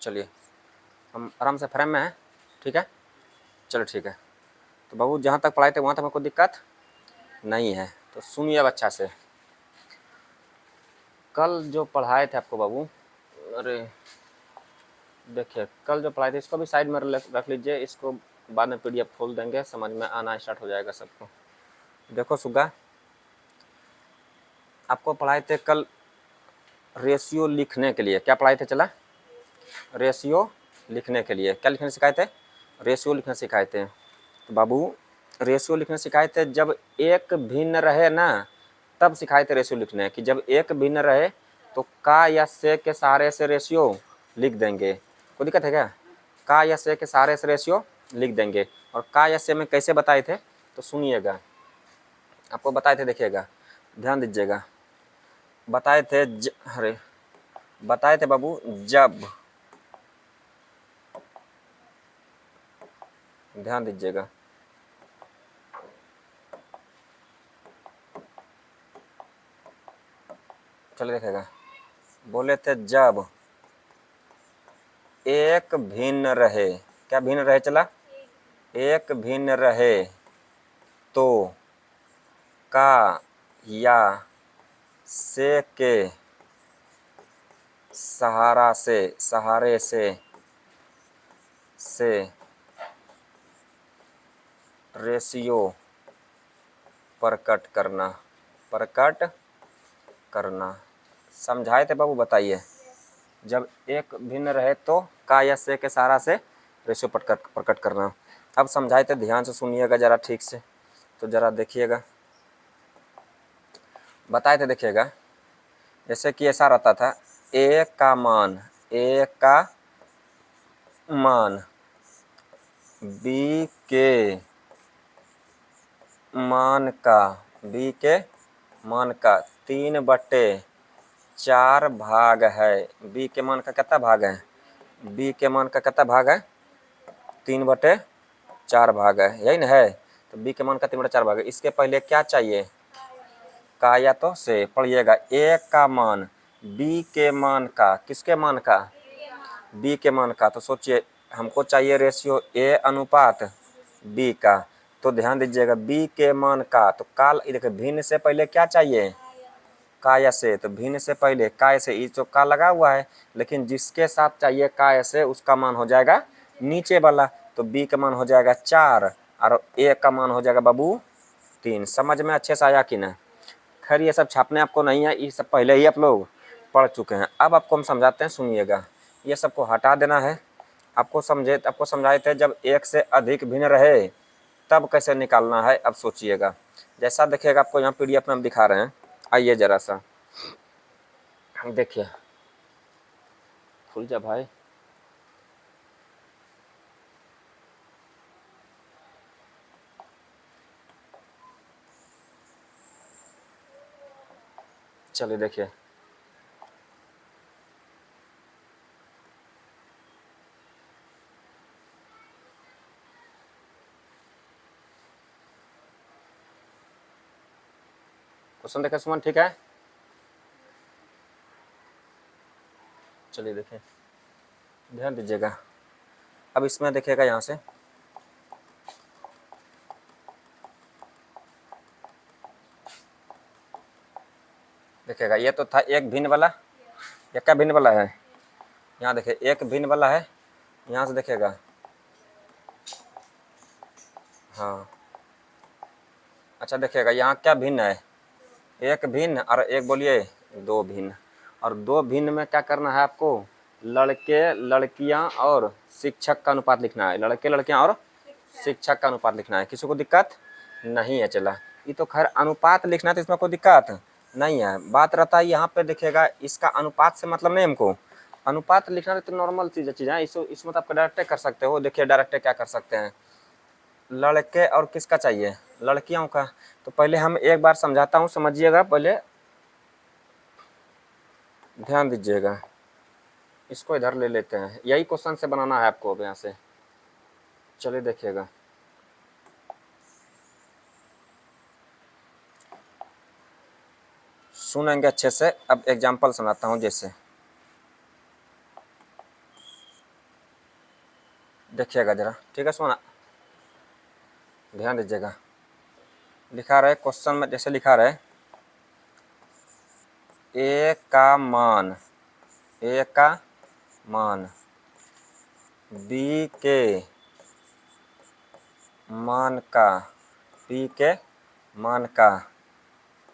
चलिए हम आराम से फ्रेम में हैं, ठीक है। चलो ठीक है, तो बाबू जहाँ तक पढ़ाए थे वहाँ तक कोई दिक्कत नहीं है, तो सुनिए अब अच्छा से। कल जो पढ़ाए थे आपको बाबू, अरे देखिए कल जो पढ़ाए थे इसको भी साइड में रख लीजिए, इसको बाद में PDF खोल देंगे, समझ में आना स्टार्ट हो जाएगा सबको। देखो सुगा, आपको पढ़ाए थे कल रेशियो लिखने के लिए, क्या पढ़ाए थे चला, रेशियो लिखने के लिए क्या लिखने सिखाए थे, रेशियो लिखना सिखाए थे। तो बाबू रेशियो लिखना सिखाए थे, जब एक भिन्न रहे ना तब सिखाए थे रेशियो लिखने, कि जब एक भिन्न रहे तो का या से के सहारे से रेशियो लिख देंगे। कोई दिक्कत है क्या, का या से के सहारे से रेशियो लिख देंगे। और का या से में कैसे बताए थे, तो सुनिएगा, आपको बताए थे, देखिएगा ध्यान दीजिएगा। बताए थे अरे बताए थे बाबू, जब, ध्यान दीजिएगा, चलिए देखेगा, बोले थे जब एक भिन्न रहे, क्या भिन्न रहे चला, एक भिन्न रहे तो का या से के सहारे से रेशियो प्रकट करना। समझाए थे बाबू, बताइए। जब एक भिन्न रहे तो का या से के सहारा से रेशियो प्रकट करना। अब समझाए थे, ध्यान से सुनिएगा जरा ठीक से, तो जरा देखिएगा। बताए थे, देखिएगा, जैसे कि ऐसा रहता था, ए का मान बी के मान का 3/4 भाग है। बी के मान का कितना भाग है, बी के मान का कितना भाग है, 3/4 भाग है, यही ना है। तो बी के मान का 3/4 भाग है। इसके पहले क्या चाहिए, का या तो से, पढ़िएगा, ए का मान बी के मान का, किसके मान का, बी के मान का। तो सोचिए हमको चाहिए रेशियो ए अनुपात बी का, तो ध्यान दीजिएगा बी के मान का, तो का देखिए भिन्न से पहले क्या चाहिए, का या से, तो भिन्न से पहले का या से, ये तो का लगा हुआ है, लेकिन जिसके साथ चाहिए का या से उसका मान हो जाएगा नीचे वाला, तो बी का मान हो जाएगा 4 और ए का मान हो जाएगा बाबू 3। समझ में अच्छे से आया कि ना। खैर ये सब छापने आपको नहीं है, ये सब पहले ही आप लोग पढ़ चुके हैं। अब आपको हम समझाते हैं, सुनिएगा, ये सबको हटा देना है। आपको समझाए थे जब एक से अधिक भिन्न रहे तब कैसे निकालना है। अब सोचिएगा, जैसा देखिएगा आपको यहाँ PDF में हम दिखा रहे हैं, आइए जरा सा देखिए, खुल जा भाई, चलिए देखिए, क्वेश्चन देखे सुमन, ठीक है। चलिए देखिए, ध्यान दीजिएगा। अब इसमें देखिएगा, यहाँ से देखिएगा, ये तो था एक भिन्न वाला, ये क्या भिन्न वाला है, यहाँ देखिए एक भिन्न वाला है, यहाँ से देखिएगा, हाँ अच्छा देखिएगा यहाँ क्या भिन्न है, एक भिन्न और एक बोलिए दो भिन्न। और दो भिन्न में क्या करना है आपको, लड़के लड़कियां और शिक्षक का अनुपात लिखना है, लड़के लड़कियां और शिक्षक का अनुपात लिखना है। किसी को दिक्कत नहीं है चला, ये तो खैर अनुपात लिखना, तो इसमें कोई दिक्कत नहीं है। बात रहता है यहाँ पे देखिएगा, इसका अनुपात से मतलब नहीं हमको, अनुपात लिखना तो नॉर्मल चीज़ है, इसमें तो आप डायरेक्ट कर सकते हो। देखिए डायरेक्ट क्या कर सकते हैं, लड़के और किसका चाहिए, लड़कियों का। तो पहले हम एक बार समझाता हूँ, समझिएगा, पहले ध्यान दीजिएगा। इसको इधर ले लेते हैं, यही क्वेश्चन से बनाना है आपको अब यहाँ से। चलिए देखिएगा, सुनेंगे अच्छे से। अब एग्जाम्पल सुनाता हूँ, जैसे देखिएगा जरा, ठीक है, सुना, ध्यान दीजिएगा। लिखा रहे क्वेश्चन में, जैसे लिखा रहे ए का मान, ए का मान बी के मान का, बी के मान का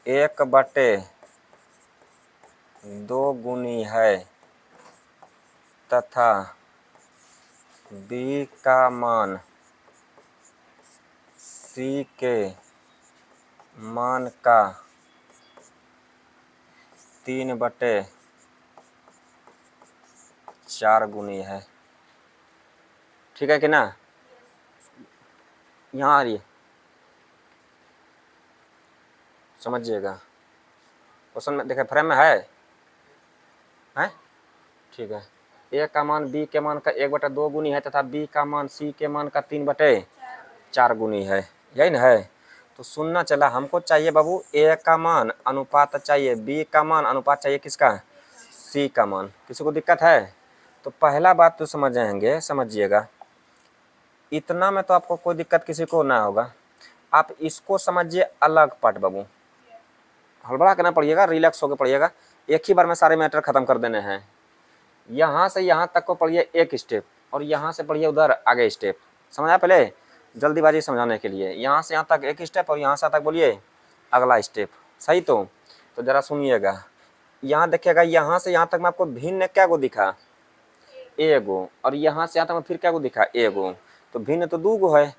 1/2 गुनी है तथा बी का मान सी के मान का 3/4 गुनी है। ठीक है कि ना? यहाँ आ रही है, समझिएगा। क्वेश्चन में देखे फ्रेम में है ठीक है। ए का मान बी के मान का 1/2 गुनी है तथा बी का मान सी के मान का 3/4 गुनी है, यही ना है। तो सुनना चला, हमको चाहिए बाबू ए का मान अनुपात चाहिए, बी का मान अनुपात चाहिए किसका? सी का मान। किसी को दिक्कत है? तो पहला बात तो समझ जाएंगे, समझिएगा। इतना में तो आपको कोई दिक्कत किसी को ना होगा। आप इसको समझिए अलग पार्ट बाबू, हड़बड़ा के ना पढ़िएगा, रिलैक्स होकर पढ़िएगा। एक ही बार में सारे मैटर खत्म कर देने हैं। यहाँ से यहाँ तक को पढ़िए एक स्टेप, और यहाँ से पढ़िए उधर आगे स्टेप। समझा? पहले जल्दीबाजी समझाने के लिए यहाँ से यहाँ तक एक स्टेप, और यहाँ से तक बोलिए अगला स्टेप। सही? तो ज़रा सुनिएगा, यहाँ देखिएगा, यहाँ से यहाँ तक में आपको भिन्न क्या को दिखा? एगो। और यहाँ से यहाँ तक में फिर क्या को दिखा? एगो। तो भिन्न तो 2 गो है।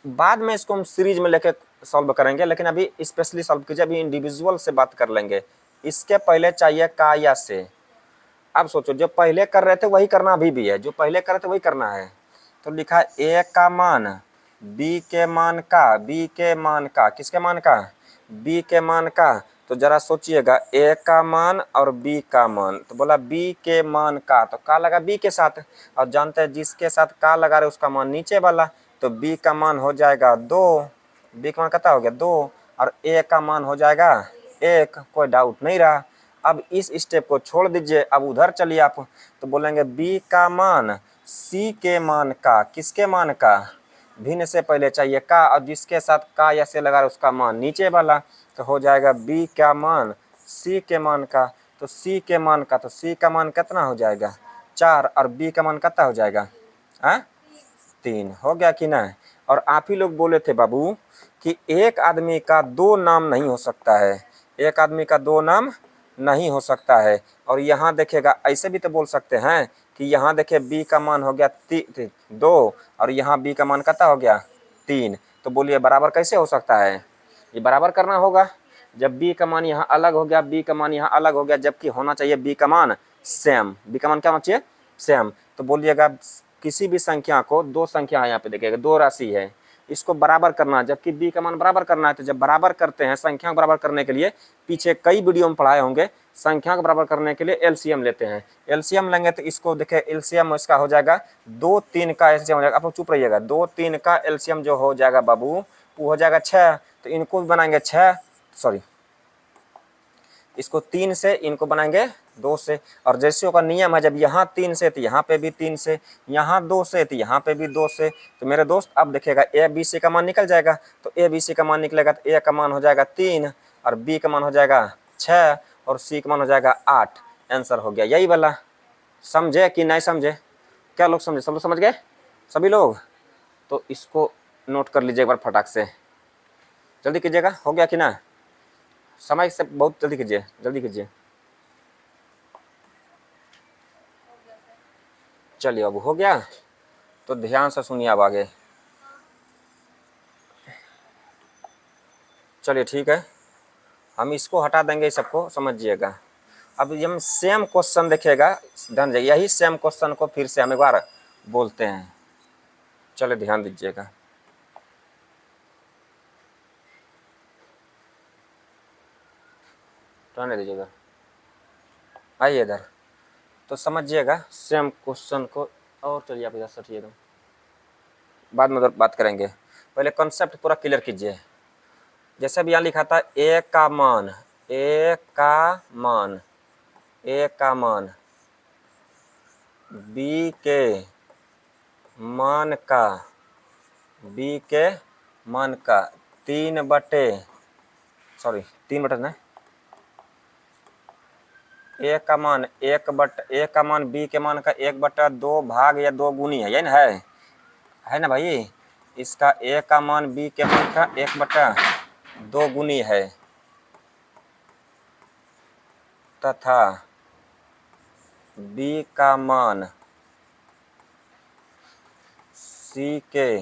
बाद में इसको हम सीरीज में लेके सॉल्व करेंगे, लेकिन अभी स्पेशली सॉल्व कीजिए, अभी इंडिविजुअल से बात कर लेंगे। इसके पहले चाहिए का या से। अब सोचो, जो पहले कर रहे थे वही करना अभी भी है, जो पहले कर रहे थे वही करना है। तो लिखा ए का मान बी के मान का, बी के मान का, किसके मान का? बी के मान का। तो जरा सोचिएगा, ए का मान और बी का मान, तो बोला बी के मान का, तो का लगा बी के साथ, और जानते हैं जिसके साथ का लगा रहे उसका मान नीचे वाला, तो बी का मान हो जाएगा 2, बी का मान कितना हो गया? 2, और ए का मान हो जाएगा 1। कोई डाउट नहीं रहा। अब इस स्टेप को छोड़ दीजिए, अब उधर चलिए आप, तो बोलेंगे बी का मान सी के मान का, किसके मान का? भिन्न से पहले चाहिए का, और जिसके साथ का या से लगा उसका मान नीचे वाला, तो हो जाएगा बी का मान सी के मान का। तो सी के मान का, तो सी का मान कितना हो जाएगा? 4, और बी का मान कितना हो जाएगा? 3। हो गया कि नहीं? और आप ही लोग बोले थे बाबू कि एक आदमी का 2 नाम नहीं हो सकता है, एक आदमी का 2 नाम नहीं हो सकता है। और यहाँ देखेगा, ऐसे भी तो बोल सकते हैं कि यहाँ देखिए बी का मान हो गया 2, और यहाँ बी का मान कितना हो गया? 3। तो बोलिए बराबर कैसे हो सकता है? ये बराबर करना होगा। जब बी का मान यहाँ अलग हो गया, बी का मान यहाँ अलग हो गया, जबकि होना चाहिए बी का मान सेम। बी का मान क्या होना चाहिए? सेम। तो बोलिएगा किसी भी संख्या को, 2 संख्या है यहाँ पे देखिएगा, 2 राशि है, इसको बराबर करना, जबकि बी का मान बराबर करना है। तो जब बराबर करते हैं, संख्या को बराबर करने के लिए, पीछे कई वीडियो में पढ़ाए होंगे, संख्या को बराबर करने के लिए एलसीएम लेते हैं। एलसीएम लेंगे तो इसको देखिए, एलसीएम इसका हो जाएगा 2, 3 का एलसीएम हो जाएगा। आप लोग चुप रहिएगा। 2, 3 का एलसीएम जो हो जाएगा बाबू, वो हो जाएगा 6। तो इनको भी बनाएंगे 6, सॉरी, इसको 3 से, इनको बनाएंगे 2 से। और जैसे का नियम है, जब यहाँ 3 से तो यहाँ पे भी 3 से, यहाँ 2 से तो यहाँ पे भी 2 से। तो मेरे दोस्त अब देखिएगा, ए बी सी का मान निकल जाएगा। तो ए बी सी का मान निकलेगा, तो ए का मान हो जाएगा 3, और बी का मान हो जाएगा 6, और सी का मान हो जाएगा 8। आंसर हो गया यही वाला। समझे कि नहीं समझे? क्या लोग समझे? सब लोग समझ गए? सभी लोग? तो इसको नोट कर लीजिए एक बार फटाक से, जल्दी कीजिएगा। हो गया कि ना? समय से बहुत जल्दी कीजिए, जल्दी कीजिए। चलिए अब हो गया, तो ध्यान से सुनिए अब आगे। चलिए ठीक है, हम इसको हटा देंगे, सबको समझिएगा। अब हम सेम क्वेश्चन देखिएगा, ध्यान दीजिए, यही सेम क्वेश्चन को फिर से हम एक बार बोलते हैं। चलिए ध्यान दीजिएगा। रहने दीजिएगा, आइए इधर, तो समझिएगा सेम क्वेश्चन को। और चलिए आप इधर सटिएगा, बाद में उधर बात करेंगे, पहले कॉन्सेप्ट पूरा क्लियर कीजिए। जैसे भी यहाँ लिखा था ए का मान, ए का मान, ए का मान बी के मान का, बी के मान का 3/, ना, ए का मान ए का मान बी के मान का 1/2 भाग या 2 गुनी है, यही ना है ना भाई। इसका ए का मान बी के मान का 1/2 गुनी है तथा बी का मान सी के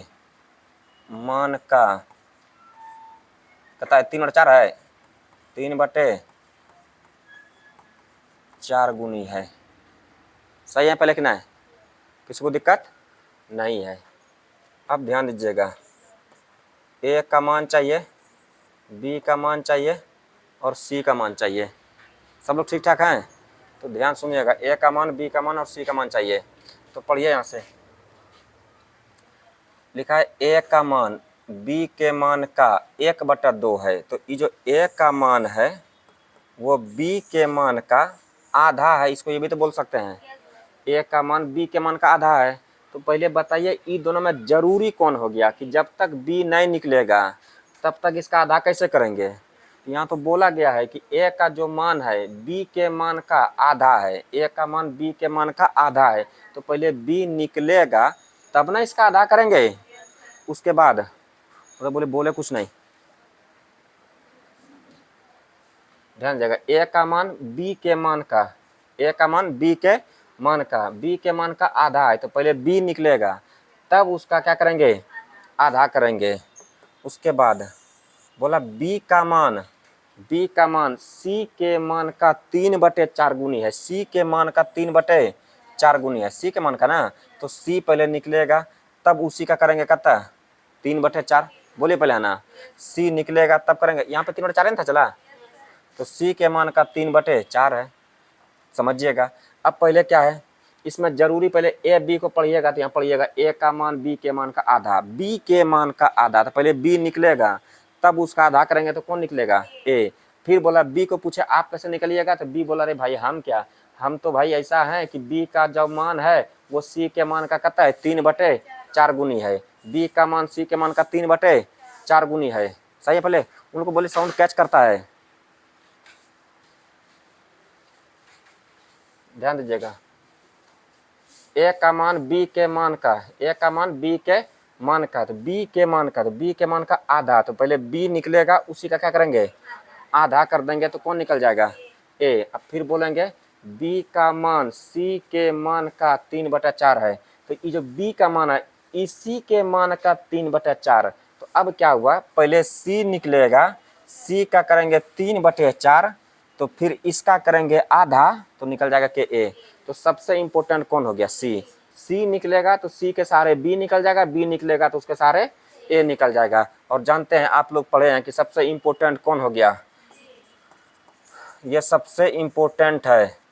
मान का कहता है 3/4 है, 3/4 गुनी है। सही है, पहले लिखना है, किसी को दिक्कत नहीं है। अब ध्यान दीजिएगा, ए का मान चाहिए, बी का मान चाहिए और सी का मान चाहिए। सब लोग ठीक ठाक हैं? तो ध्यान सुनिएगा, ए का मान, बी का मान और सी का मान चाहिए। तो पढ़िए, यहाँ से लिखा है ए का मान बी के मान का 1/2 है। तो ये जो ए का मान है वो बी के मान का आधा है, इसको ये भी तो बोल सकते हैं। ए का मान बी के मान का आधा है। तो पहले बताइए, इन दोनों में जरूरी कौन हो गया कि जब तक बी नहीं निकलेगा तब तक इसका आधा कैसे करेंगे। यहाँ तो बोला गया है कि ए का जो मान है बी के मान का आधा है, ए का मान बी के मान का आधा है। तो पहले बी निकलेगा तब ना इसका आधा करेंगे, उसके बाद तो बोले कुछ नहीं। ध्यान दीजिएगा, ए का मान बी के मान का, ए का मान बी के मान का, बी के मान का आधा है। तो पहले बी निकलेगा तब उसका क्या करेंगे, आधा करेंगे। उसके बाद बोला बी का मान सी के मान का 3/4 गुनी है, सी के मान का 3/4 गुनी है, सी के मान का ना। तो सी पहले निकलेगा तब उसी का करेंगे कितना, 3/4। बोलिए पहले आना, सी निकलेगा तब करेंगे। यहाँ पे 3/4 नहीं था चला, तो सी के मान का 3/4 है, समझिएगा। अब पहले क्या है इसमें जरूरी, पहले ए बी को पढ़िएगा। तो यहाँ पढ़िएगा, ए का मान बी के मान का आधा, बी के मान का आधा। तो पहले बी निकलेगा तब उसका आधा करेंगे, तो कौन निकलेगा, ए। फिर बोला बी को पूछे आप कैसे निकलिएगा, तो बी बोला, अरे भाई हम तो भाई ऐसा है कि बी का जो मान है वो सी के मान का कितना है, 3/4 गुनी है। बी का मान सी के मान का 3/4 गुनी है। सही है, पहले उनको बोले साउंड कैच करता है, ध्यान दीजिएगा। ए का मान बी के मान का, ए का मान बी के मान का, तो बी के मान का, तो बी के मान का आधा। तो पहले बी निकलेगा उसी का क्या करेंगे, आधा कर देंगे। तो कौन निकल जाएगा, ए। अब फिर बोलेंगे बी का मान सी के मान का 3/4 है। तो ये जो बी का मान है इसी के मान का 3/4। तो अब क्या हुआ, पहले सी निकलेगा, सी का करेंगे 3/4, तो फिर इसका करेंगे आधा, तो निकल जाएगा के ए। तो सबसे इंपॉर्टेंट कौन हो गया, सी। सी निकलेगा तो सी के सारे बी निकल जाएगा, बी निकलेगा तो उसके सारे ए निकल जाएगा। और जानते हैं आप लोग पढ़े हैं कि सबसे इंपॉर्टेंट कौन हो गया, ये सबसे इंपॉर्टेंट है।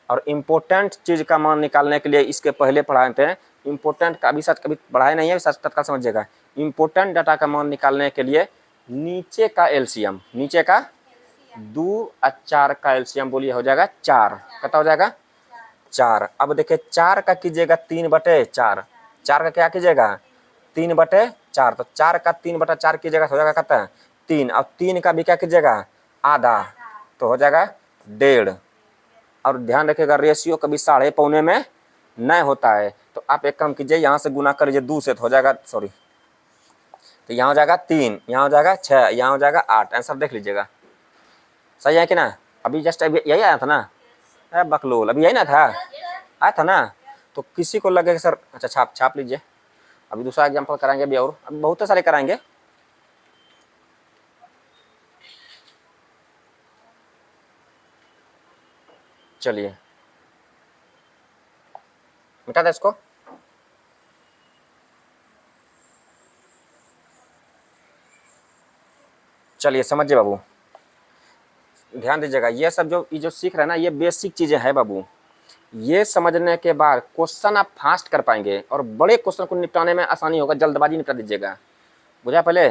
और इम्पोर्टेंट चीज का मान निकालने के लिए इसके पहले पढ़ाते हैं, इम्पोर्टेंट का अभी सच कभी पढ़ाए नहीं है, सच तत्काल समझिएगा। इम्पोर्टेंट डाटा का मान निकालने के लिए नीचे का एलसीएम, नीचे का 2 और 4 का एलसीएम बोलिए हो जाएगा 4। कितना हो जाएगा, 4। अब देखिए 4 का कीजिएगा 3/4, 4 का क्या कीजिएगा 3/4। तो 4 का 3/4 कीजिएगा हो जाएगा कितना 3। और 3 का भी क्या कीजिएगा आधा, तो हो जाएगा 1.5। और ध्यान रखिएगा रेशियो कभी 3.5 में नहीं होता है। तो आप एक काम कीजिए, यहाँ से गुना करिए 2 से, तो हो जाएगा सॉरी, तो यहाँ हो जाएगा 3, यहाँ हो जाएगा 6, यहाँ हो जाएगा 8। आंसर देख लीजिएगा, सही है कि ना। अभी जस्ट अभी यही आया था ना, अरे बकलोल, अभी यही ना था, आया था ना। तो किसी को लगे कि सर अच्छा छाप लीजिए, अभी दूसरा एग्जाम्पल कराएंगे अभी, और अभी बहुत सारे कराएंगे। चलिए मिटा दे इसको। चलिए समझिए बाबू, ध्यान दीजिएगा। ये सब जो सीख रहे हैं ना, ये बेसिक चीजें हैं बाबू। ये समझने के बाद क्वेश्चन आप फास्ट कर पाएंगे और बड़े क्वेश्चन को निपटाने में आसानी होगा। जल्दबाजी निपटा दीजिएगा, बुझा। पहले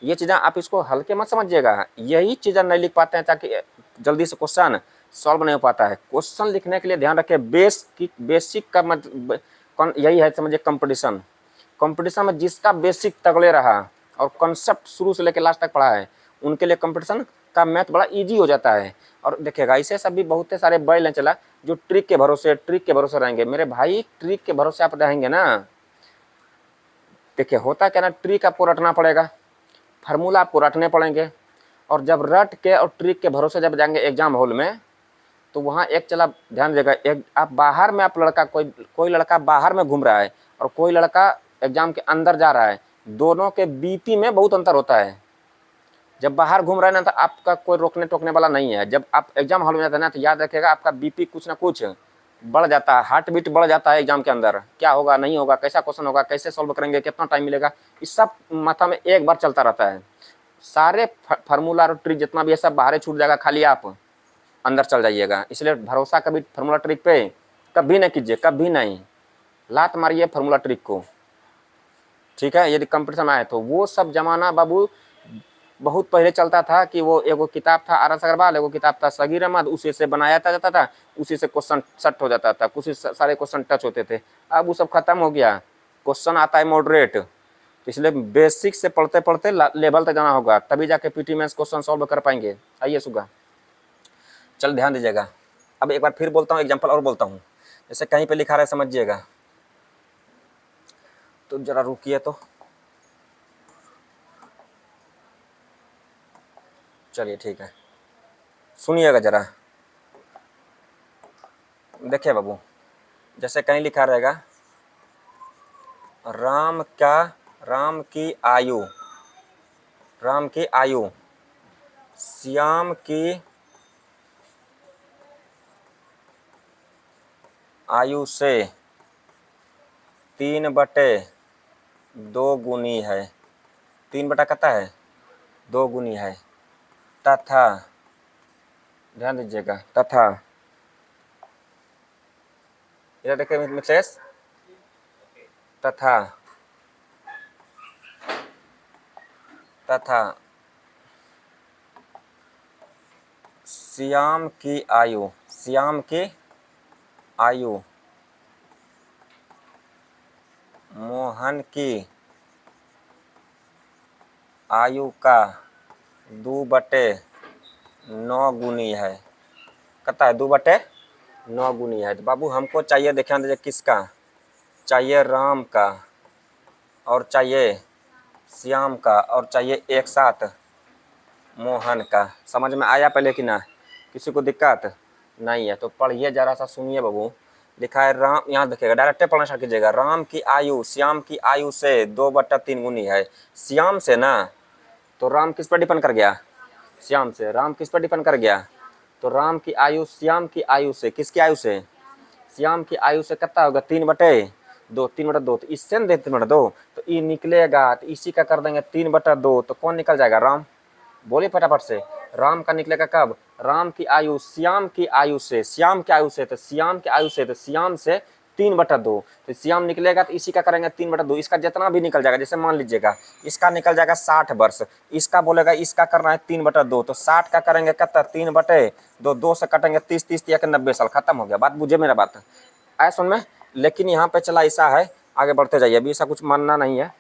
ये चीज़ें आप इसको हल्के मत समझिएगा, यही चीज़ें नहीं लिख पाते हैं ताकि जल्दी से क्वेश्चन सॉल्व नहीं हो पाता है। क्वेश्चन लिखने के लिए ध्यान रखें बेसिक का यही है समझिए कंपटीशन। कंपटीशन में जिसका बेसिक तगड़े रहा और कॉन्सेप्ट शुरू से लेकर लास्ट तक पढ़ा है, उनके लिए कंपटीशन का मैथ बड़ा इजी हो जाता है। और देखिएगा ऐसे सभी बहुत सारे बैल हैं चला जो ट्रिक के भरोसे रहेंगे। मेरे भाई ट्रिक के भरोसे आप रहेंगे ना, देखिए होता क्या ना, ट्रिक आपको रटना पड़ेगा, फार्मूला आपको रटने पड़ेंगे, और जब रट के और ट्रिक के भरोसे जब जाएंगे एग्जाम हॉल में, तो वहाँ एक चला ध्यान देगा, एक आप बाहर में, आप लड़का कोई लड़का बाहर में घूम रहा है और कोई लड़का एग्जाम के अंदर जा रहा है, दोनों के बीपी में बहुत अंतर होता है। जब बाहर घूम रहे हैं ना तो आपका कोई रोकने टोकने वाला नहीं है, जब आप एग्जाम हॉल में जाते हैं ना तो याद रखिएगा आपका बीपी कुछ ना कुछ बढ़ जाता है, हार्ट बीट बढ़ जाता है एग्जाम के अंदर। क्या होगा नहीं होगा, कैसा क्वेश्चन होगा, कैसे सॉल्व करेंगे, कितना टाइम मिलेगा, इस सब माथा में एक बार चलता रहता है। सारे फार्मूला और ट्रिक जितना भी है सब बाहर छूट जाएगा, खाली आप अंदर चल जाइएगा। इसलिए भरोसा कभी फार्मूला ट्रिक पे कभी नहीं कीजिए, कभी नहीं, लात मारिए फार्मूला ट्रिक को, ठीक है। यदि कंपटीशन आए तो वो सब जमाना बाबू बहुत पहले चलता था कि वो एगो किताब था आर.एस. अग्रवाल, एगो किताब था सगीर अहमद, उसी से बनाया जाता था, उसी से क्वेश्चन सट हो जाता था, उसी सारे क्वेश्चन टच होते थे। अब वो सब खत्म हो गया, क्वेश्चन आता है मॉडरेट, इसलिए बेसिक से पढ़ते पढ़ते लेवल तक जाना होगा, तभी जाके पीटी मेंस क्वेश्चन सॉल्व कर पाएंगे। आइए सुगा, चल ध्यान दीजिएगा। अब एक बार फिर बोलता हूँ, एग्जाम्पल और बोलता हूँ, जैसे कहीं पे लिखा रहा है समझिएगा, तो जरा रुकिए, तो चलिए ठीक है, सुनिएगा जरा, देखिए बाबू, जैसे कहीं लिखा रहेगा राम की आयु, श्याम की आयु से 3/2 गुनी है, 3 बटा कहता है 2 गुनी है, तथा, ध्यान दीजिएगा, तथा, इधर देखिए मिसेस, तथा श्याम की आयु मोहन की आयु का 2/9 गुनी है, कहता है 2/9 गुनी है। तो बाबू हमको चाहिए, ध्यान दीजिए, किसका चाहिए, राम का, और चाहिए श्याम का, और चाहिए एक साथ मोहन का। समझ में आया पहले कि ना, किसी को दिक्कत नहीं है तो पढ़िए, जरा सा सुनिए बाबू। लिखा है राम, यहाँ देखिएगा, डायरेक्ट पढ़ना स्टार्ट कीजिएगा, राम की आयु श्याम की आयु से 2/3 गुनी है। श्याम से ना, तो राम किस पर डिपेंड कर गया, श्याम से, राम किस पर डिपेंड कर गया, तो राम की आयु श्याम की आयु से, किसकी आयु से, श्याम की आयु से कितना होगा, 3/2, 3/2, तो इससे न 3/2, तो ये निकलेगा, तो इसी का कर देंगे 3/2, तो कौन निकल जाएगा, राम। बोलिए फटाफट से, राम का निकलेगा कब, राम की आयु श्याम की आयु से, श्याम की आयु से, तो श्याम की आयु से, तो श्याम से 3/2, तो श्याम निकलेगा, तो इसी का करेंगे 3/2, इसका जितना भी निकल जाएगा, जैसे मान लीजिएगा इसका निकल जाएगा 60 वर्ष, इसका बोलेगा इसका करना है 3/2, तो 60 का करेंगे कितना, 3/2, 2 से कटेंगे 30, 30 या 90 साल, खत्म हो गया। बात बुझे मेरा बात, आए सुन में। लेकिन यहाँ पे चला ऐसा है, आगे बढ़ते जाइए, अभी ऐसा कुछ मानना नहीं है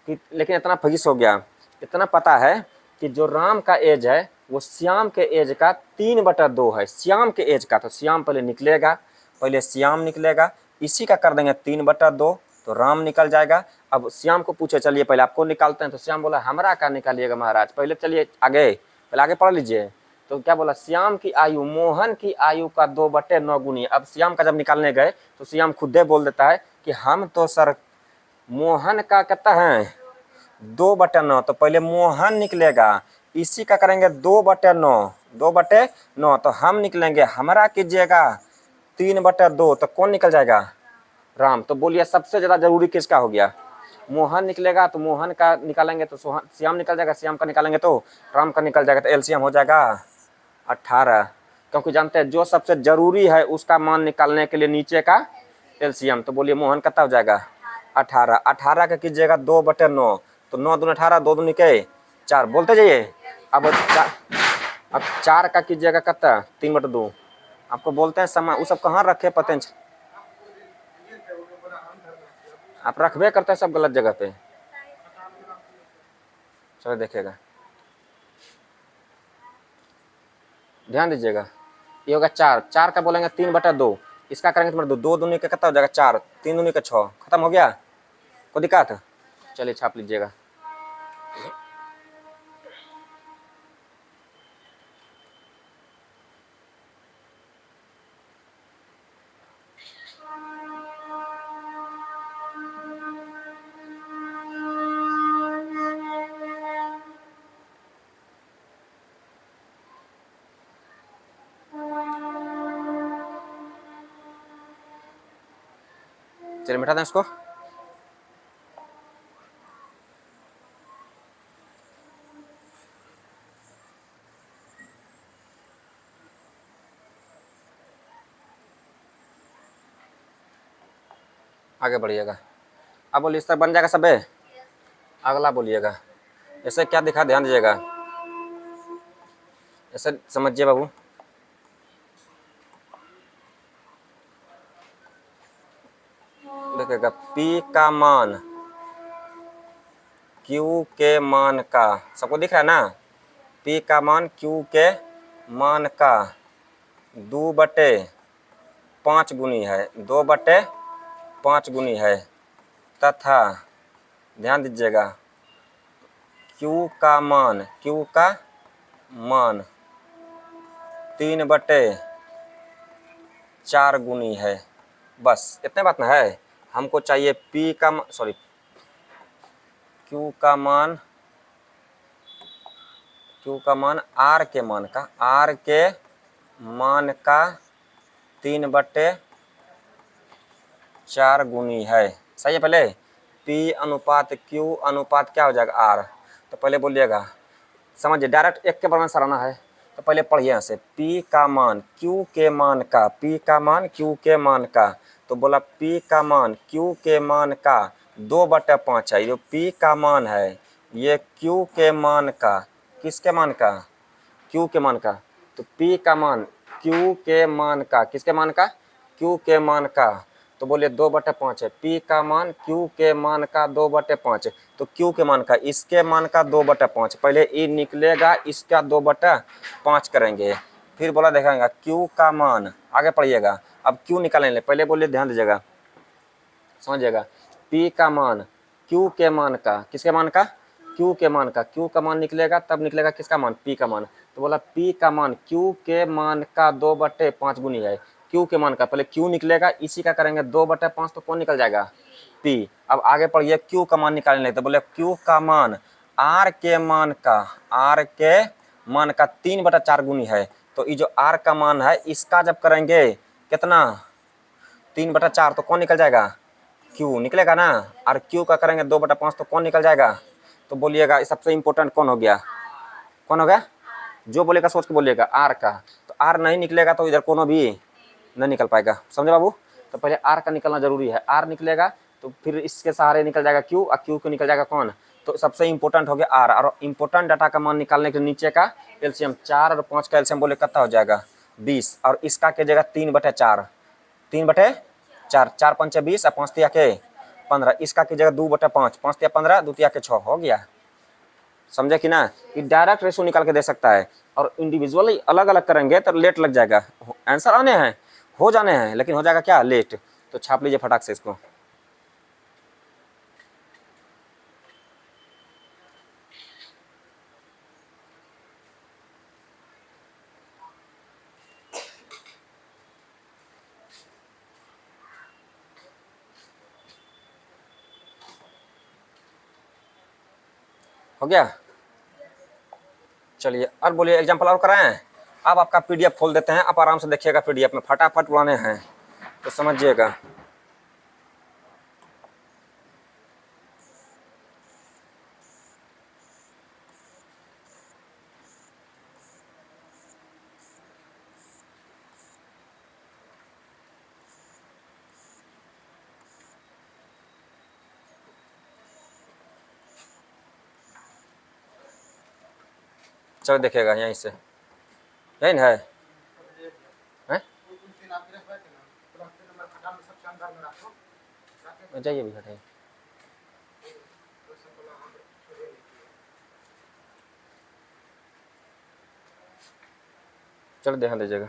कि, लेकिन इतना फिक्स हो गया, इतना पता है कि जो राम का एज है वो श्याम के एज का 3/2 है, श्याम के एज का, तो श्याम पहले निकलेगा, पहले श्याम निकलेगा, इसी का कर देंगे 3/2, तो राम निकल जाएगा। अब श्याम को पूछे, चलिए पहले आपको निकालते हैं, तो श्याम बोला हमरा का निकालिएगा महाराज, पहले चलिए आगे, पहले आगे पढ़ लीजिए। तो क्या बोला, श्याम की आयु मोहन की आयु का 2/9 गुनी। अब श्याम का जब निकालने गए तो श्याम खुदे बोल देता है कि हम तो सर मोहन का कहता है 2/9, तो पहले मोहन निकलेगा, इसी का करेंगे 2/9, तो हम निकलेंगे, हमारा कीजिएगा 3/2, तो कौन निकल जाएगा, राम। तो बोलिए सबसे ज्यादा जरूरी किसका हो गया, मोहन निकलेगा, तो मोहन का निकालेंगे तो श्याम निकल जाएगा, श्याम का निकालेंगे तो राम का निकल जाएगा, तो एलसीएम हो जाएगा 18, क्योंकि जानते हैं जो सबसे जरूरी है उसका मान निकालने के लिए नीचे का एलसीएम। तो बोलिए मोहन कितना हो जाएगा 18, 18 का कीजिएगा 2/9, तो 9 दूनी 18, 2 दूनी के 4, बोलते जाइए। अब 4 का कीजिएगा कितना, 3/2, आपको बोलते हैं समय, वो सब कहाँ रखे पता नहीं, आप रखबे करते हैं सब गलत जगह पे। चलो देखेगा, ध्यान दीजिएगा। ये होगा 4, 4 का बोलेंगे 3/2, इसका करेंगे तुम्हारे 2, 2 दूनी का कितना हो जाएगा 4, 3 दूनी का 6, खत्म हो गया। कोई दिक्कत? चलिए छाप लीजिएगा। चलिए मिटा दें इसको। आगे बढ़िएगा। अब बोलिए इस तरह बन जाएगा सब। अगला बोलिएगा, ऐसे क्या दिखा, ध्यान दीजिएगा, ऐसे समझिए बाबू। देखिएगा P का मान Q के मान का, सबको दिख रहा है ना, P का मान Q के मान का 2/5 गुनी है, 2/5 गुनी है, तथा ध्यान दीजिएगा Q का मान 3/4 गुनी है। बस इतने बात ना है। हमको चाहिए Q का मान R के मान का 3/4 गुनी है। सही है। पहले P अनुपात Q अनुपात क्या हो जाएगा R। तो पहले बोलिएगा, समझिए डायरेक्ट एक के बराबर सराहना है। तो पहले पढ़िए यहाँ से, P का मान Q के मान का, P का मान Q के मान का, तो बोला P का मान Q के मान का 2/5 है। ये P का मान है, ये Q के मान का, किसके मान का, Q के मान का। तो P का मान Q के मान का, किसके मान का, Q के मान का, तो बोलिए 2/5 है। P का मान Q के मान का 2/5, तो Q के मान का, इसके मान का 2/5, पहले E निकलेगा, इसका 2/5 करेंगे, फिर बोला देखेंगे Q का मान। आगे पढ़िएगा, अब Q निकालेंगे, पहले बोलिए ध्यान दीजिएगा, समझिएगा। P का मान Q के मान का, किसके मान का, Q के मान का, Q का मान निकलेगा तब निकलेगा किसका मान, P का मान। तो बोला P का मान Q के मान का 2/5 गुनी है, Q के मान का, पहले Q निकलेगा, इसी का करेंगे 2/5, तो कौन निकल जाएगा, P। अब आगे पढ़िए Q का मान निकालने, तो बोले Q का मान R के मान का, R के मान का 3/4 गुनी है। तो ये जो R का मान है, इसका जब करेंगे कितना 3/4, तो कौन निकल जाएगा, Q निकलेगा ना। और Q का करेंगे 2/5, तो कौन निकल जाएगा। तो बोलिएगा सबसे इंपॉर्टेंट कौन हो गया, कौन हो गया, जो बोलेगा सोच के बोलिएगा, R का। तो R नहीं निकलेगा तो इधर कोनो भी नहीं निकल पाएगा, समझे बाबू। तो पहले R का निकलना जरूरी है, R निकलेगा तो फिर इसके सहारे निकल जाएगा Q, और Q को निकल जाएगा कौन। तो सबसे इंपॉर्टेंट हो गया R। और इंपॉर्टेंट डाटा का मान निकालने के नीचे का एलसीएम 4 और 5 का एलसीएम बोले कितना हो जाएगा 20, और इसका के जगह 3/4, 3/4, 4 पंचे 20 और 5 तिया के 15, इसका की जगह 2/5, 5 तिया 15, 2 तिया के 6 हो गया। समझे कि ना। ये डायरेक्ट रेशो निकाल के दे सकता है, और इंडिविजुअली अलग अलग करेंगे तो लेट लग जाएगा। आंसर आने हैं, हो जाने हैं, लेकिन हो जाएगा क्या, लेट। तो छाप लीजिए फटाक से इसको। हो गया। चलिए और बोलिए, एग्जाम्पल और कराएं। अब आपका पीडीएफ खोल देते हैं, आप आराम से देखिएगा, पीडीएफ में फटाफट बनाने हैं तो समझिएगा। चलो देखिएगा, यहीं से यही ना है, हैं? जाइए भी हटाइए। चलो ध्यान दीजिएगा।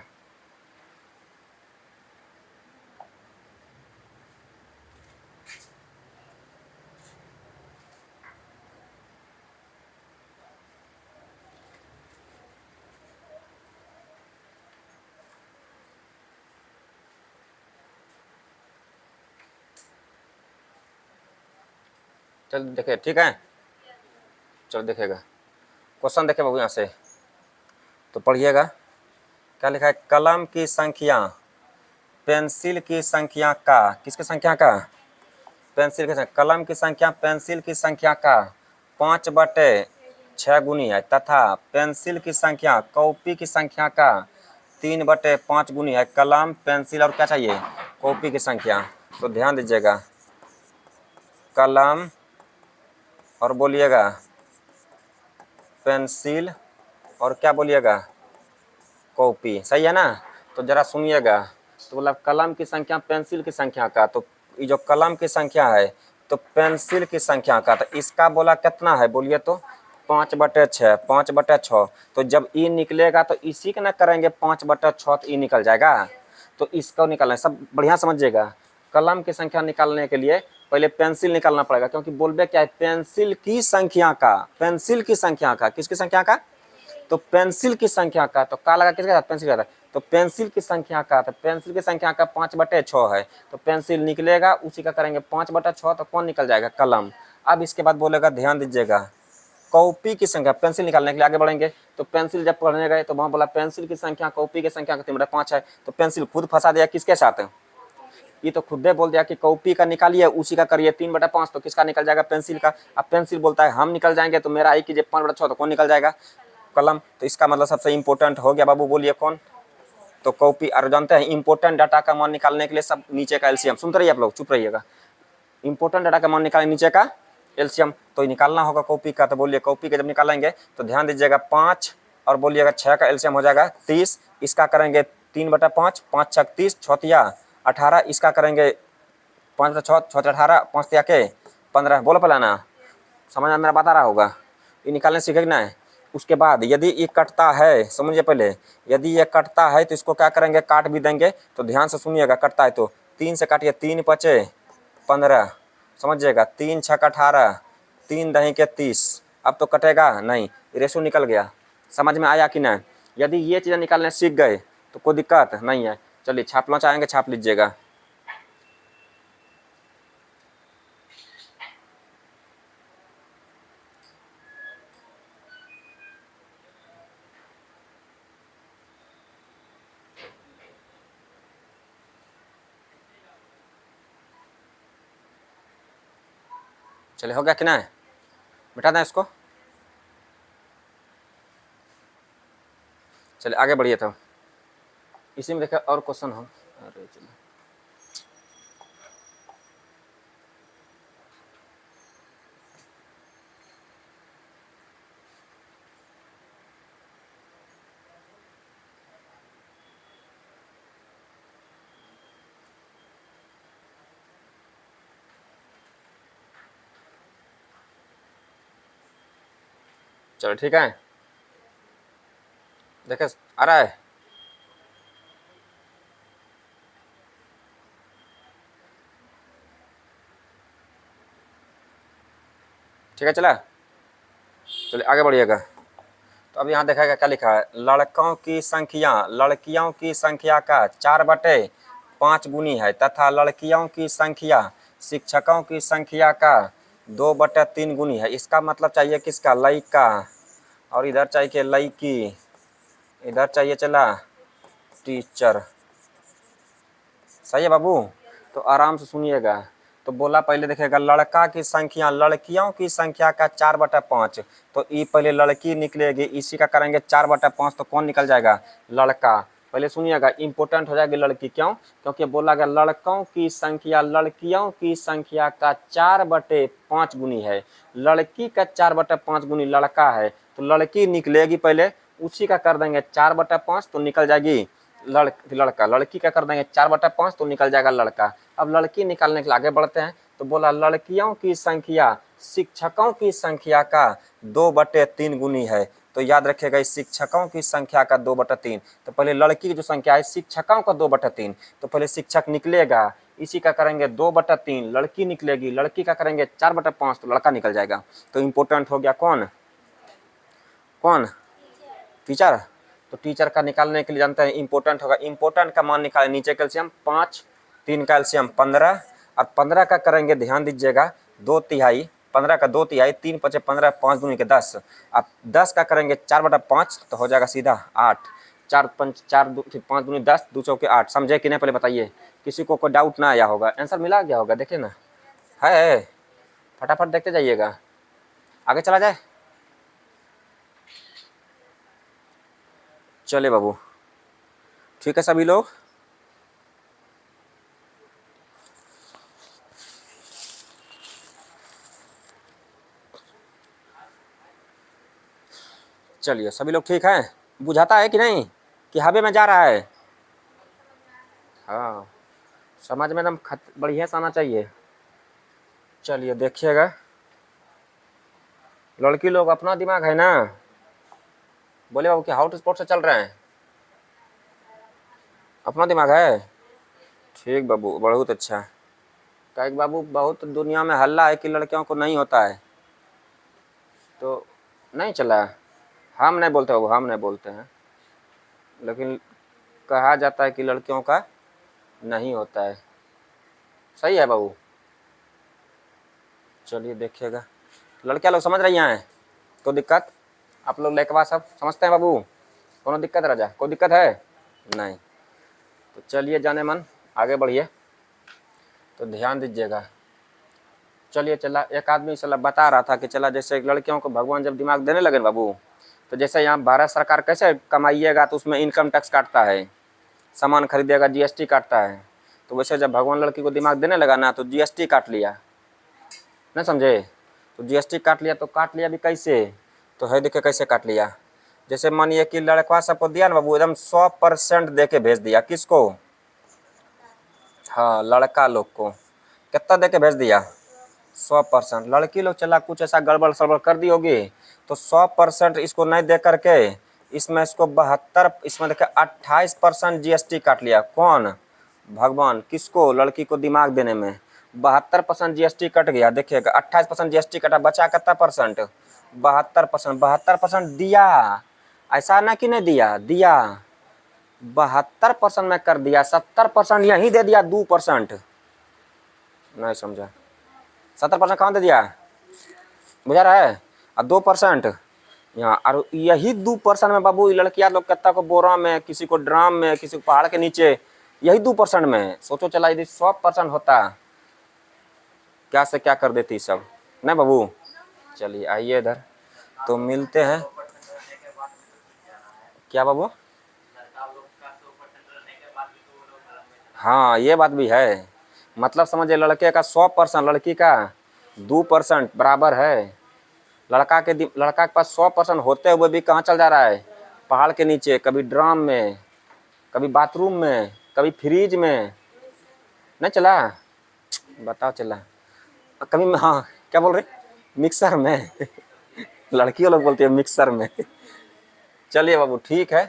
चल देखिए, ठीक है, चलो देखिएगा क्वेश्चन देखिए बाबू यहाँ से, तो पढ़िएगा क्या लिखा है। कलम की संख्या पेंसिल की संख्या का, किसकी संख्या का? पेंसिल की संख्या। कलम की संख्या पेंसिल की संख्या का 5/6 गुनी है तथा पेंसिल की संख्या कॉपी की संख्या का 3/5 गुनी है। कलम, पेंसिल और क्या चाहिए? कॉपी की संख्या। तो ध्यान दीजिएगा, कलम और बोलिएगा पेंसिल और क्या बोलिएगा? कॉपी। सही है ना? तो जरा सुनिएगा, तो बोला कलम की संख्या पेंसिल की संख्या का, तो ये जो कलम की संख्या है तो पेंसिल की संख्या का, तो इसका बोला कितना है बोलिए तो? 5/6। 5/6 तो जब ई निकलेगा तो इसी का ना करेंगे 5/6, तो ई निकल जाएगा। तो इसको निकालना है, सब बढ़िया समझिएगा। कलम की संख्या निकालने के लिए पहले पेंसिल निकालना पड़ेगा, क्योंकि बोलबे क्या है? पेंसिल की संख्या का, पेंसिल की संख्या का, किसकी संख्या का? तो पेंसिल की संख्या का, तो का लगा किसके साथ? पेंसिल का। तो पेंसिल की संख्या का, तो पेंसिल की संख्या का 5/6 है, तो पेंसिल निकलेगा, उसी का करेंगे 5/6, तो कौन निकल जाएगा? कलम। अब इसके बाद बोलेगा, ध्यान दीजिएगा, कॉपी की संख्या। पेंसिल निकालने के लिए आगे बढ़ेंगे, तो पेंसिल जब पढ़ने गए तो वहां बोला पेंसिल की संख्या कॉपी की संख्या का 3/5 है, तो पेंसिल खुद फंसा दिया किसके साथ? ये तो खुद बोल दिया कि कॉपी का निकालिए, उसी का करिए 3/5, तो किसका निकल जाएगा? पेंसिल का। अब पेंसिल बोलता है हम निकल जाएंगे, तो मेरा आई कीजिए 5/6, तो कौन निकल जाएगा? कलम। तो इसका मतलब सबसे इंपॉर्टेंट हो गया बाबू, बोलिए कौन? तो कॉपी। और जानते हैं इंपॉर्टेंट डाटा का मान निकालने के लिए सब नीचे का एलसीएम, सुनते रहिए आप लोग, चुप रहिएगा। इंपॉर्टेंट डाटा का मान निकालने नीचे का एलसीएम, तो निकालना होगा कॉपी का। तो बोलिए कॉपी का जब निकालेंगे तो ध्यान दीजिएगा 5 और बोलिएगा 6 का एलसीएम हो जाएगा 30, इसका करेंगे 3/5, 5 6 30, 6 18, इसका करेंगे 5/6, 6 18, 5 के 15। बोलो पहला ना, समझ में मेरा बात आ रहा होगा? ये निकालने सीखेगा ना। उसके बाद यदि ये कटता है, समझिए पहले, यदि ये कटता है तो इसको क्या करेंगे? काट भी देंगे। तो ध्यान से सुनिएगा, कटता है तो 3 से काटिए, 3 5 15, समझिएगा, 3 6 18, 3 10 के 30। अब तो कटेगा नहीं, रेशो निकल गया। समझ में आया कि नहीं? यदि ये चीज़ें निकालने सीख गए तो कोई दिक्कत नहीं है। चलिए छापना चाहेंगे छाप लीजिएगा। चलिए हो गया कि नहीं? मिटा दें इसको। चलिए आगे बढ़िए। तो इसी में देखा और क्वेश्चन हो। अरे चलिए, चलो ठीक है, देखे आ रहा है। ठीक है, चला। चलिए आगे बढ़िएगा। तो अब यहाँ देखेगा क्या लिखा है। लड़कों की संख्या लड़कियों की संख्या का 4/5 गुनी है तथा लड़कियों की संख्या शिक्षकों की संख्या का 2/3 गुनी है। इसका मतलब चाहिए किसका? लड़का। और इधर चाहिए लड़की, इधर चाहिए चला टीचर। सही है बाबू? तो आराम से सुनिएगा। तो बोला पहले देखेगा लड़का की संख्या लड़कियों की संख्या का 4/5, तो ये पहले लड़की निकलेगी, इसी का करेंगे 4/5, तो कौन निकल जाएगा? लड़का। पहले सुनिएगा, इंपॉर्टेंट हो जाएगी लड़की। क्यों? क्योंकि बोला गया लड़कों की संख्या लड़कियों की संख्या का 4/5 गुनी है, लड़की का 4/5 गुनी लड़का है, तो लड़की निकलेगी पहले, उसी का कर देंगे 4/5, तो निकल जाएगी लड़का। लड़की का कर देंगे 4/5, तो निकल जाएगा लड़का। अब लड़की निकालने के लिए आगे बढ़ते हैं। तो बोला लड़कियों की संख्या शिक्षकों की संख्या का 2/3 गुनी है। तो याद रखिएगा इस शिक्षकों की संख्या का 2/3। तो पहले लड़की की जो संख्या है शिक्षकों का 2/3, तो पहले शिक्षक निकलेगा, इसी का करेंगे 2/3, लड़की निकलेगी, लड़की का करेंगे 4/5, तो लड़का निकल जाएगा। तो इम्पोर्टेंट हो गया कौन कौन टीचर। तो टीचर का निकालने के लिए जानते हैं इम्पोर्टेंट होगा, इम्पोर्टेंट का मान निकाले, नीचे कैल्शियम 5, 3 कैल्शियम 15, और 15 का करेंगे ध्यान दीजिएगा 2/3, 15 का 2/3, 3 × 5 = 15, 5 दूनी के 10, अब 10 का करेंगे 4/5, तो हो जाएगा सीधा 8, 4 5 4 5 दूनी 10, 2 चौके 8। समझे कि नहीं पहले बताइए, किसी को कोई डाउट ना आया होगा, आंसर मिला गया होगा, देखिए ना है, फटाफट देखते जाइएगा, आगे चला जाए। चले बाबू, ठीक है सभी लोग। चलिए सभी लोग ठीक है, बुझाता है कि नहीं, कि हवे में जा रहा है। हाँ, समझ में एकदम बढ़िया से आना चाहिए। चलिए देखिएगा, लड़की लोग अपना दिमाग है ना, बोले बाबू कि हाउट स्पॉट से चल रहे हैं, अपना दिमाग है। ठीक बाबू, बहुत अच्छा। क्या बाबू, बहुत दुनिया में हल्ला है कि लड़कियों को नहीं होता है, तो नहीं चला। हम नहीं बोलते बाबू, हम नहीं बोलते हैं, लेकिन कहा जाता है कि लड़कियों का नहीं होता है। सही है बाबू। चलिए देखिएगा, लड़कियां लोग समझ रही हैं, कोई दिक्कत? आप लोग लेकवा सब समझते हैं बाबू, कोनो दिक्कत राजा, कोई दिक्कत है नहीं? तो चलिए जाने मन आगे बढ़िए, तो ध्यान दीजिएगा। चलिए चला, एक आदमी चला बता रहा था कि चला जैसे लड़कियों को भगवान जब दिमाग देने लगे बाबू, तो जैसे यहाँ भारत सरकार कैसे कमाइएगा तो उसमें इनकम टैक्स काटता है, सामान खरीदेगा जीएसटी काटता है, तो वैसे जब भगवान लड़की को दिमाग देने लगा ना तो जीएसटी काट लिया, नहीं समझे? तो जीएसटी काट लिया, तो काट लिया भी कैसे, तो है देखिए कैसे काट लिया। जैसे मानिए कि लड़का सबको दिया ना बाबू, एकदम 100% दे के भेज दिया, किसको? हाँ, लड़का लोग को कितना दे के भेज दिया? 100%। लड़की लोग चला कुछ ऐसा गड़बड़ सड़बड़ कर दी होगी, तो 100% इसको नहीं दे करके इसमें इसको 72, इसमें देखे 28% जीएसटी काट लिया। कौन? भगवान। किसको? लड़की को दिमाग देने में 72% जीएसटी कट गया। देखिएगा 28% जीएसटी कटा, बचा कितना परसेंट? 72%। 72% दिया, ऐसा ना कि नहीं दिया, दिया 72% में कर दिया, 70% यहीं दे दिया, 2%। नहीं समझा, 70% कहाँ दे दिया, बुझा रहा है? और 2% यहाँ, और यही 2% में बाबू लड़कियां लोग कितना को बोरा में, किसी को ड्राम में, किसी को पहाड़ के नीचे, यही 2% में। सोचो चला यदि 100% होता क्या से क्या कर देती सब, नहीं बाबू? चलिए आइए इधर, तो मिलते हैं। क्या बाबू? हाँ ये बात भी है, मतलब समझिए लड़के का 100%, लड़की का 2% बराबर है। लड़का के पास 100% होते हुए भी कहाँ चल जा रहा है? पहाड़ के नीचे, कभी ड्राम में, कभी बाथरूम में, कभी फ्रिज में, नहीं चला? बताओ चला कभी? हाँ क्या बोल रहे, मिक्सर में लड़कियों लोग बोलती है मिक्सर में चलिए बाबू ठीक है,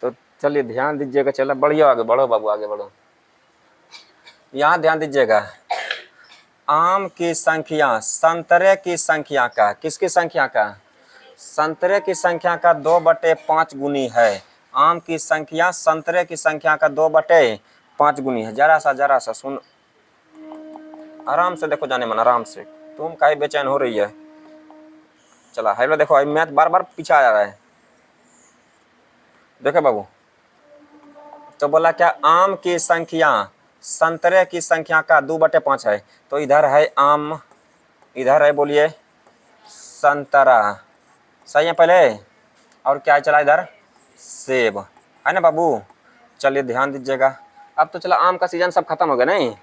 तो चलिए ध्यान दीजिएगा, चला बढ़िया, आगे बढ़ो बाबू, आगे बढ़ो। यहाँ ध्यान दीजिएगा, आम की संख्या संतरे की संख्या का, किसकी संख्या का? संतरे की संख्या का 2/5 गुनी है। आम की संख्या संतरे की संख्या का 2/5 गुनी है। जरा सा सुन, आराम से देखो जाने मन, आराम से, तुम काहे बेचैन हो रही है? चला हेलो, देखो मैथ बार बार पीछे आ रहा है, देखो बाबू। तो बोला क्या, आम की संख्या संतरे की संख्या का 2/5 है। तो इधर है आम, इधर है बोलिए संतरा, सही है पहले, और क्या चला इधर? सेब, है ना बाबू? चलिए ध्यान दीजिएगा, अब तो चला आम का सीजन सब खत्म हो गया नहीं,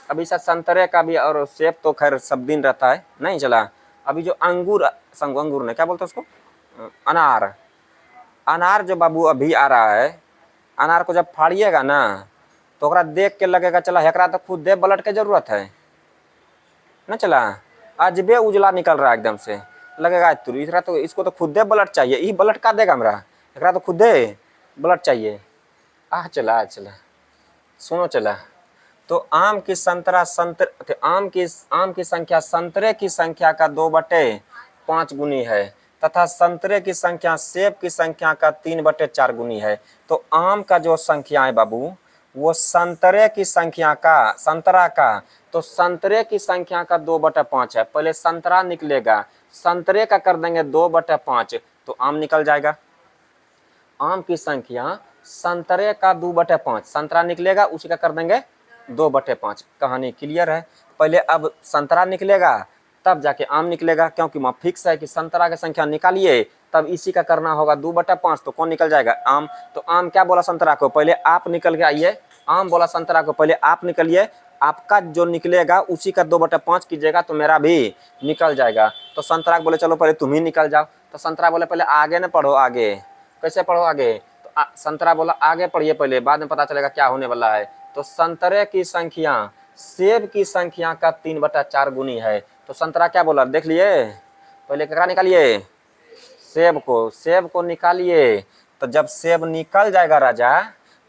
अभी शायद संतरे का भी, और सेब तो खैर सब दिन रहता है, नहीं चला। अभी जो अंगूर, अंगूर ने क्या बोलते हैं उसको, अनार, अनार जो बाबू अभी आ रहा है, अनार को जब फाड़िएगा ना तो ओकरा देख के लगेगा चला एकरा तो खुद दे ब्लड के जरूरत है ना, चला अजबे उजला निकल रहा है एकदम से, लगेगा एकरा तो इसको तो खुद दे ब्लड चाहिए, ये ब्लड का देगा हमरा, एकरा तो खुद दे ब्लड चाहिए। चला सुनो चला, तो आम की संतरा संतरे आम की संख्या संतरे की संख्या का 2/5 गुनी है तथा संतरे की संख्या सेब की संख्या का 3/4 गुनी है। तो आम का जो संख्या है बाबू वो संतरे की संख्या का, संतरा का, तो संतरे की संख्या का 2/5 है। पहले संतरा निकलेगा, संतरे का कर देंगे 2/5 तो आम निकल जाएगा। आम की संख्या संतरे का 2/5, संतरा निकलेगा उसी का कर देंगे 2/5। कहानी क्लियर है। पहले अब संतरा निकलेगा तब जाके आम निकलेगा, क्योंकि वहाँ फिक्स है कि संतरा की संख्या निकालिए तब इसी का करना होगा 2/5, तो कौन निकल जाएगा? आम। तो आम क्या बोला संतरा को? पहले आप निकल के आइए। आम बोला संतरा को पहले आप निकलिए, आपका जो निकलेगा उसी का 2/5 कीजिएगा तो मेरा भी निकल जाएगा। तो संतरा को बोले चलो पहले तुम ही निकल जाओ, तो संतरा बोले पहले आगे न पढ़ो, आगे कैसे पढ़ो आगे? तो संतरा बोला आगे पढ़िए पहले, बाद में पता चलेगा क्या होने वाला है। तो संतरे की संख्या सेब की संख्या का 3/4 गुनी है। तो संतरा क्या बोला देख लिए, पहले क्या निकालिए? सेब को निकालिए। तो जब सेब निकल जाएगा राजा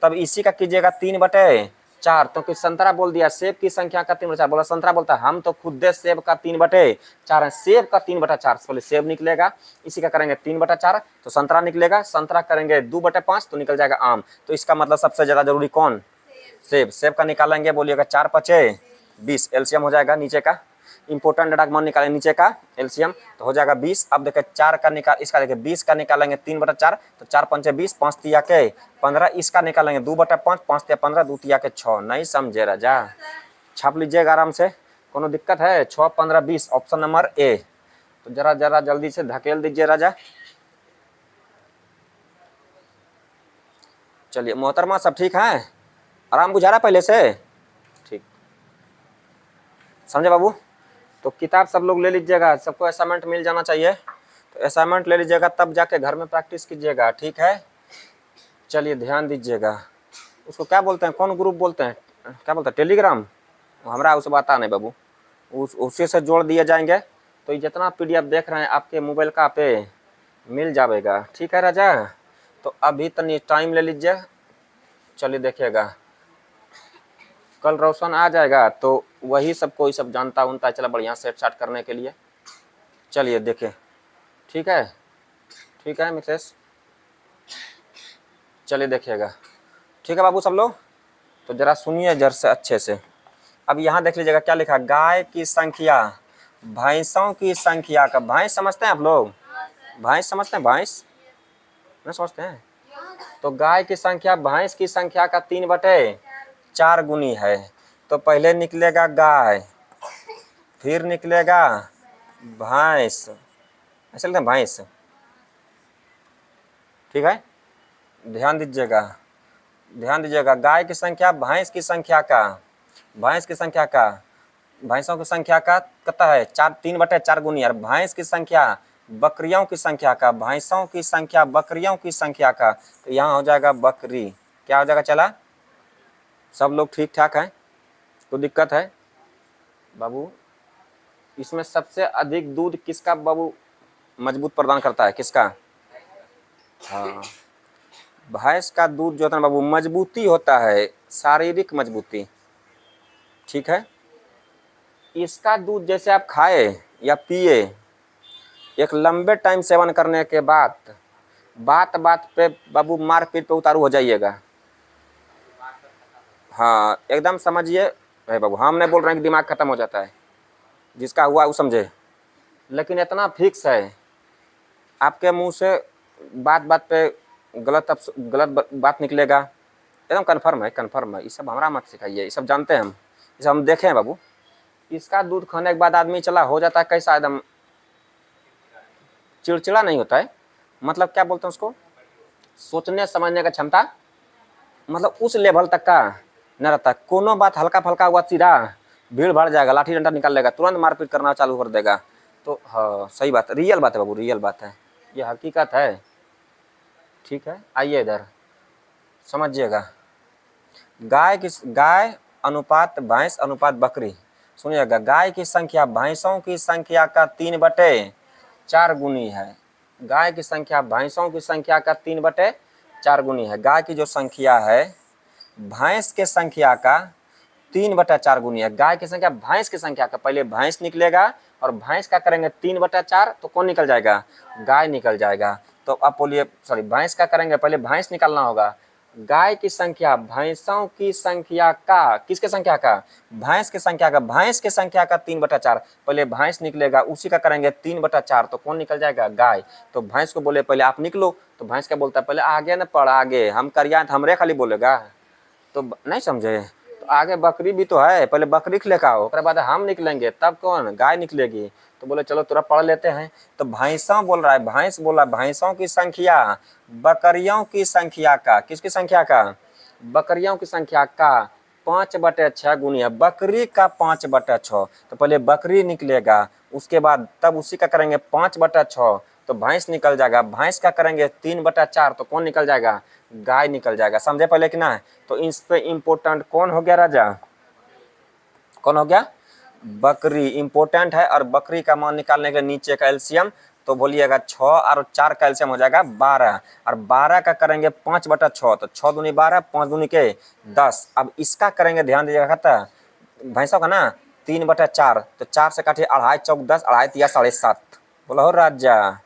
तब इसी का कीजिएगा 3/4। तो कि संतरा बोल दिया सेब की संख्या का 3/4, बोला संतरा बोलता हम तो खुद दे सेब का 3/4 है, सेब का 3/4, पहले सेब निकलेगा इसी का करेंगे 3/4, तो संतरा निकलेगा, संतरा करेंगे 2/5 तो निकल जाएगा आम। तो इसका मतलब सबसे ज्यादा जरूरी कौन? सेब का निकालेंगे, बोलिएगा 4×5 = 20, एलसीएम हो जाएगा नीचे का। इंपोर्टेंट डाटा मान निकालें नीचे का एलसीएम तो हो जाएगा 20। अब देखिए 4 का निकाल, इसका देखिए 20 का निकालेंगे 3/4 तो 4×5 = 20, 5×3 = 15, इसका निकालेंगे 2/5, 5×3 = 15, 2×3 = 6। नहीं समझे राजा? छाप लीजिएगा आराम से, कोनो दिक्कत है? 6, 15, 20 ऑप्शन नंबर ए। तो जरा जल्दी से धकेल दीजिए राजा। चलिए मोहतरमा सब ठीक है? आराम बुझा रहा पहले से? ठीक, समझे बाबू? तो किताब सब लोग ले लीजिएगा, सबको असाइनमेंट मिल जाना चाहिए, तो असाइनमेंट ले लीजिएगा तब जाके घर में प्रैक्टिस कीजिएगा, ठीक है? चलिए ध्यान दीजिएगा। उसको क्या बोलते हैं, कौन ग्रुप बोलते हैं, क्या बोलते हैं, टेलीग्राम? हमारा उसे बता नहीं बाबू, उसी से जोड़ दिए जाएंगे तो ये जितना पीडीएफ देख रहे हैं आपके मोबाइल का पे मिल जाएगा, ठीक है राजा? तो अभी तनी टाइम ले लीजिए। चलिए देखिएगा कल रोशन आ जाएगा तो वही सब कोई सब जानता उनता है, चला बढ़िया सेट साट करने के लिए। चलिए देखिए, ठीक है मिसेस, चलिए देखिएगा, ठीक है बाबू सब लोग? तो जरा सुनिए जर से अच्छे से। अब यहाँ देख लीजिएगा क्या लिखा, गाय की संख्या भैंसों की संख्या का, भैंस समझते हैं आप लोग? भैंस समझते हैं? भैंस नहीं समझते हैं? तो गाय की संख्या भैंस की संख्या का 3/4 गुनी है। तो पहले निकलेगा गाय, फिर निकलेगा भैंस, ऐसे लिखते हैं भैंस, ठीक है? ध्यान दीजिएगा गाय की संख्या भैंस की संख्या का, भैंसों की संख्या का कितना है? 3/4 गुनी। और भैंस की संख्या बकरियों की संख्या का, भैंसों की संख्या बकरियों की संख्या का, तो यहाँ हो जाएगा बकरी। क्या हो जाएगा? चला सब लोग ठीक ठाक हैं? कोई दिक्कत है बाबू? इसमें सबसे अधिक दूध किसका बाबू मजबूत प्रदान करता है? किसका? हाँ, भैंस का दूध जो होता है बाबू मजबूती होता है, शारीरिक मजबूती, ठीक है? इसका दूध जैसे आप खाए या पिए, एक लंबे टाइम सेवन करने के बाद बात पे बाबू मारपीट पे उतारू हो जाइएगा। हाँ एकदम समझिए भाई बाबू, हम नहीं बोल रहे हैं कि दिमाग खत्म हो जाता है, जिसका हुआ वो समझे, लेकिन इतना फिक्स है आपके मुंह से बात पे गलत बात निकलेगा, एकदम कन्फर्म है। ये सब हमारा मत सिखाइए, ये सब जानते हैं हम, ये सब हम देखे हैं बाबू। इसका दूध खाने के बाद आदमी चला हो जाता है कैसा, एकदम चिड़चिड़ा नहीं होता है, मतलब क्या बोलते हैं उसको, सोचने समझने का क्षमता मतलब उस लेवल तक का न रहता। कोनो बात हल्का फल्का हुआ सीधा भीड़ भर जाएगा, लाठी डंडा निकाल लेगा, तुरंत मारपीट करना चालू कर देगा। तो हाँ सही बात है, रियल बात है बाबू, रियल बात है, ये हकीकत है, ठीक है? आइए इधर समझिएगा। गाय अनुपात भैंस अनुपात बकरी। सुनिएगा, गाय की संख्या भैंसों की संख्या का 3/4 गुनी है। गाय की संख्या भैंसों की संख्या का 3/4 गुनी है। गाय की जो संख्या है भैंस के संख्या का 3/4 गुनी है। गाय की संख्या भैंस की संख्या का, पहले भैंस निकलेगा और भैंस का करेंगे 3/4 तो कौन निकल जाएगा? गाय निकल जाएगा। तो अब बोलिए, सॉरी, भैंस का करेंगे, पहले भैंस निकालना होगा। गाय की संख्या भैंसों की संख्या का, किसके संख्या का? भैंस की संख्या का। भैंस की संख्या का 3/4, पहले भैंस निकलेगा, उसी का करेंगे 3/4 तो कौन निकल जाएगा? गाय। तो भैंस को बोले पहले आप निकलो, तो भैंस क्या बोलता है? पहले आगे न पढ़, आगे हम करिया तो हमरे खाली बोलेगा, तो नहीं समझे? तो आगे बकरी भी तो है, पहले बकरी लेकर आओ, उसके बाद हम निकलेंगे, तब कौन? गाय निकलेगी। तो बोले चलो थोड़ा पढ़ लेते हैं। तो भैंसों बोल रहा है, भैंस बोला भैंसों की संख्या बकरियों की संख्या का, किसकी संख्या का? बकरियों की संख्या का 5/6 गुनी है। बकरी का 5/6, तो पहले बकरी निकलेगा, उसके बाद तब उसी का करेंगे 5/6 तो भैंस निकल जाएगा। भैंस का करेंगे 3/4 तो कौन निकल जाएगा? गाय निकल जाएगा। समझे पहले कि ना? तो इस पे इम्पोर्टेंट कौन हो गया राजा? कौन हो गया? बकरी इम्पोर्टेंट है। और बकरी का मान निकालने के नीचे का एलसीएम, तो बोलिएगा 6 और 4 का एलसीएम हो जाएगा 12, और 12 का करेंगे 5/6 तो 6 दूनी 12, 5 दूनी के 10। अब इसका करेंगे, ध्यान दीजिएगा, कहता भैंसों का ना 3/4, तो 4 से काटिए, 2.5 चौक 10, 2.5 तिया 7.5। बोला हो राजा,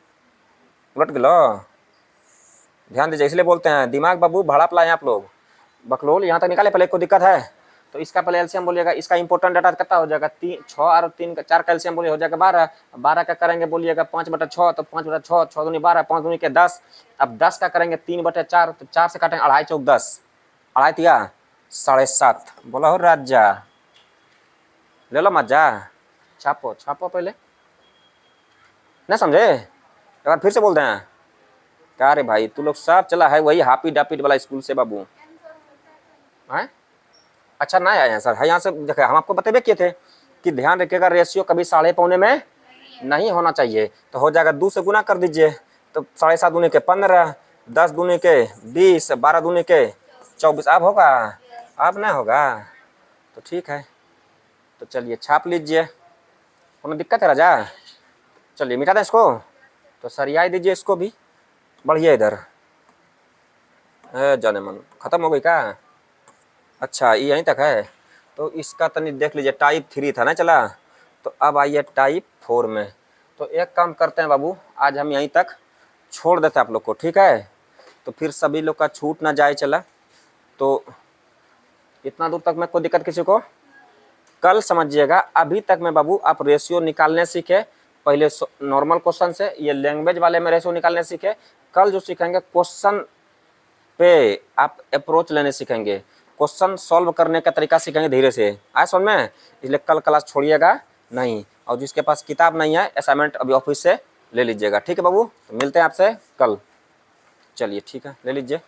उलट गलो। ध्यान दीजिए, इसलिए बोलते हैं दिमाग बाबू भाड़ा लाए आप लोग। बकलोल यहाँ तक निकाले, पहले कोई दिक्कत है? तो इसका पहले एलसीएम बोलिएगा, इसका इंपोर्टेंट डाटा कितना हो जाएगा? 6 और 3 का 4 का एलसीएम बोलिए हो जाएगा 12। 12 का करेंगे बोलिएगा 5/6 तो 5/6, 6 दूनी 12, 5 दूनी के 10। अब 10 का करेंगे 3/4 तो 4 से काटेंगे, 2.5 चौक 10, 2.5 तिया 7.5। बोला हो राजा, ले लो मजा, छापो छापो पहले। नहीं समझे? एक बार फिर से बोलते हैं। क्या रे भाई, तू लोग सब चला है वही हापी डापिट वाला स्कूल से बाबू है? अच्छा ना आया सर है यहाँ से। देखिए, हम आपको बतेबे किए थे कि ध्यान रखिएगा, रेशियो कभी 7.25 में नहीं होना चाहिए। तो हो जाएगा 2 से गुना कर दीजिए, तो 7.5 दूनी के 15, 10 दूनी के 20, 12 दूनी के 24। अब होगा? अब नहीं होगा तो ठीक है, तो चलिए छाप लीजिए। कोनो दिक्कत है राजा? चलिए मिटा दें इसको, तो सरिया दीजिए इसको भी। बढ़िया, इधर जाने मन खत्म हो गई क्या? अच्छा, ये यहीं तक है। तो इसका तनी देख लीजिए, टाइप 3 था ना चला, तो अब आइए टाइप 4 में। तो एक काम करते हैं बाबू, आज हम यहीं तक छोड़ देते हैं आप लोग को, ठीक है? तो फिर सभी लोग का छूट ना जाए चला, तो इतना दूर तक में कोई दिक्कत किसी को? कल समझिएगा, अभी तक में बाबू आप रेशियो निकालने सीखे, पहले नॉर्मल क्वेश्चन से, ये लैंग्वेज वाले में रेशियो निकालने सीखे। कल जो सीखेंगे क्वेश्चन पे आप अप्रोच लेने सीखेंगे, क्वेश्चन सॉल्व करने का तरीका सीखेंगे धीरे से। आए समझ में? इसलिए कल क्लास छोड़िएगा नहीं, और जिसके पास किताब नहीं है असाइनमेंट अभी ऑफिस से ले लीजिएगा, ठीक है बाबू? तो मिलते हैं आपसे कल। चलिए ठीक है, ले लीजिए।